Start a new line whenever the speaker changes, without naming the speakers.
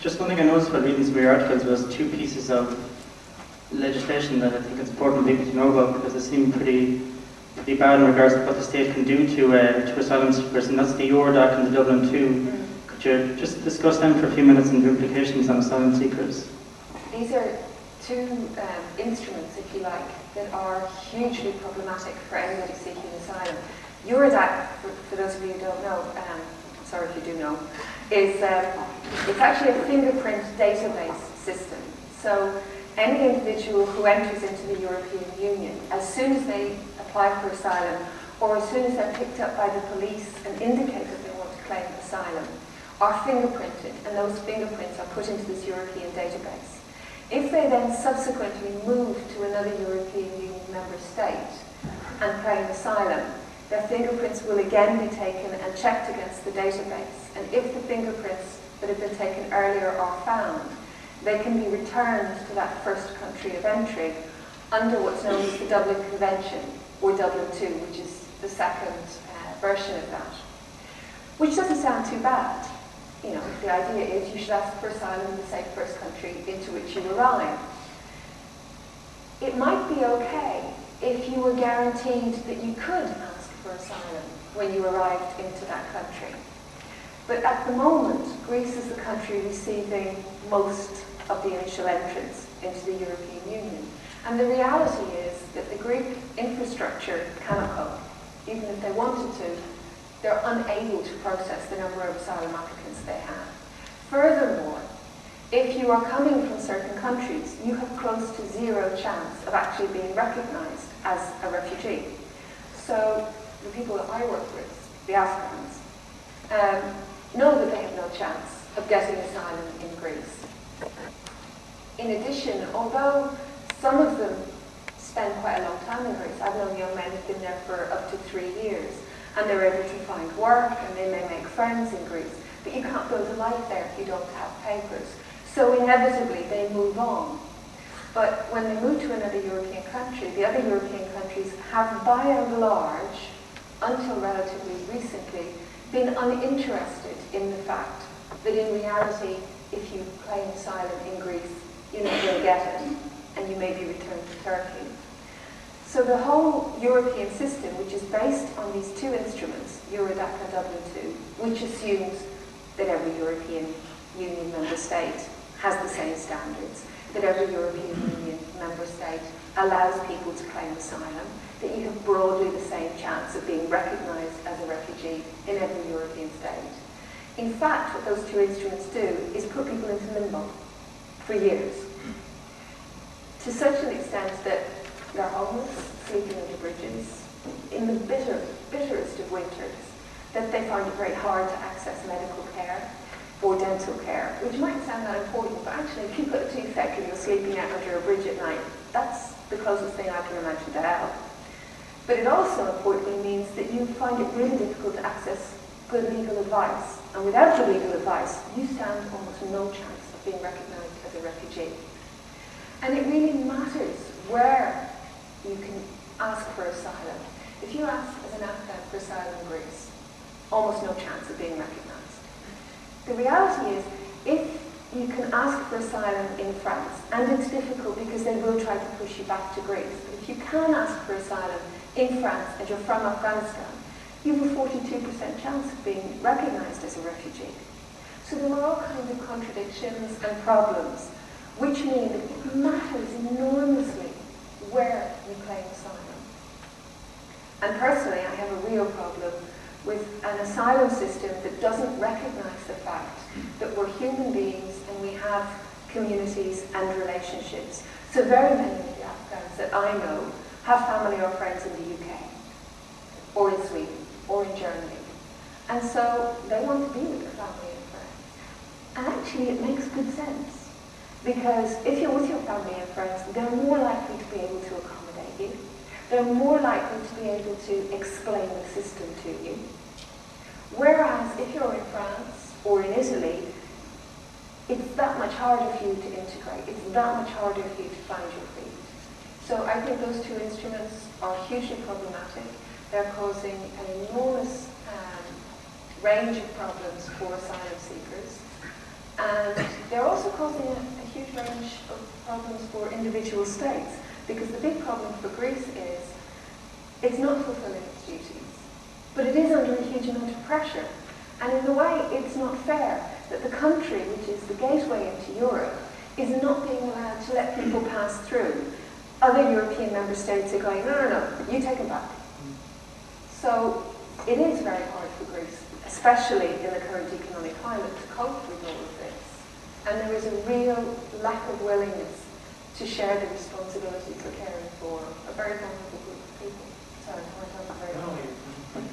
Just one thing I noticed while reading some of your articles was two pieces of legislation that I think it's important for people to know about, because they seem pretty bad in regards to what the state can do to asylum seekers, and that's the Eurodac and the Dublin 2. Could you just discuss them for a few minutes and the implications on asylum seekers?
These are two instruments, if you like, that are hugely problematic for anybody seeking asylum. Eurodac, for those of you who don't know, sorry if you do know, is it's actually a fingerprint database system. So any individual who enters into the European Union, as soon as they apply for asylum, or as soon as they're picked up by the police and indicate that they want to claim asylum, are fingerprinted, and those fingerprints are put into this European database. If they then subsequently move to another European Union member state and claim asylum, their fingerprints will again be taken and checked against the database. And if the fingerprints that have been taken earlier are found, they can be returned to that first country of entry under what's known as the Dublin Convention, or Dublin 2, which is the second version of that. Which doesn't sound too bad. You know, the idea is you should ask for asylum in the safe first country into which you arrive. It might be okay if you were guaranteed that you could ask for asylum when you arrived into that country. But at the moment, Greece is the country receiving most of the initial entrants into the European Union. And the reality is that the Greek infrastructure cannot cope. Even if they wanted to, they're unable to process the number of asylum applicants they have. Furthermore, if you are coming from certain countries, you have close to zero chance of actually being recognized as a refugee. So the people that I work with, the Afghans, know that they have no chance of getting asylum in Greece. In addition, although some of them spend quite a long time in Greece, I've known young men who've been there for up to 3 years, and they're able to find work and they may make friends in Greece, but you can't build a life there if you don't have papers. So inevitably they move on. But when they move to another European country, the other European countries have by and large, until relatively recently, been uninterested in the fact that in reality, if you claim asylum in Greece, you're not going to get it, and you may be returned to Turkey. So the whole European system, which is based on these two instruments, Eurodac and Dublin 2, which assumes that every European Union member state has the same standards, that every European Union member state allows people to claim asylum, that you have broadly the same chance of being recognised as a refugee in every European state. In fact, what those two instruments do is put people into limbo for years, to such an extent that they're homeless, sleeping under bridges, in the bitterest of winters, that they find it very hard to access medical care or dental care, which might sound that important, but actually if you put a toothache and you're sleeping out under a bridge at night, that's the closest thing I can imagine to hell. But it also importantly means that you find it really difficult to access good legal advice, and without good legal advice, you stand almost no chance of being recognised as a refugee. And it really matters where you can ask for asylum. If you ask as an Afghan for asylum in Greece, almost no chance of being recognised. The reality is, if you can ask for asylum in France, and it's difficult because they will try to push you back to Greece, but if you can ask for asylum in France and you're from Afghanistan, you have a 42% chance of being recognised as a refugee. So there are all kinds of contradictions and problems, which mean that it matters enormously where you claim asylum. And personally, I have a real problem with an asylum system that doesn't recognise the fact that we're human beings and we have communities and relationships. So very many of the Afghans that I know have family or friends in the UK, or in Sweden, or in Germany. And so they want to be with their family and friends. And actually it makes good sense, because if you're with your family and friends, they're more likely to be able to accommodate you. They're more likely to be able to explain the system to you. Whereas if you're in France or in Italy, it's that much harder for you to integrate. It's that much harder for you to find your feet. So I think those two instruments are hugely problematic. They're causing an enormous range of problems for asylum seekers. And they're also causing a huge range of problems for individual states, because the big problem for Greece is it's not fulfilling its duties, but it is under a huge amount of pressure. And in a way, it's not fair that the country, which is the gateway into Europe, is not being allowed to let people pass through. Other European member states are going, no, you take them back. So it is very hard for Greece, especially in the current economic climate, to cope with all of this. And there is a real lack of willingness to share the responsibility for caring for a very vulnerable group of people. Sorry, I went on very long.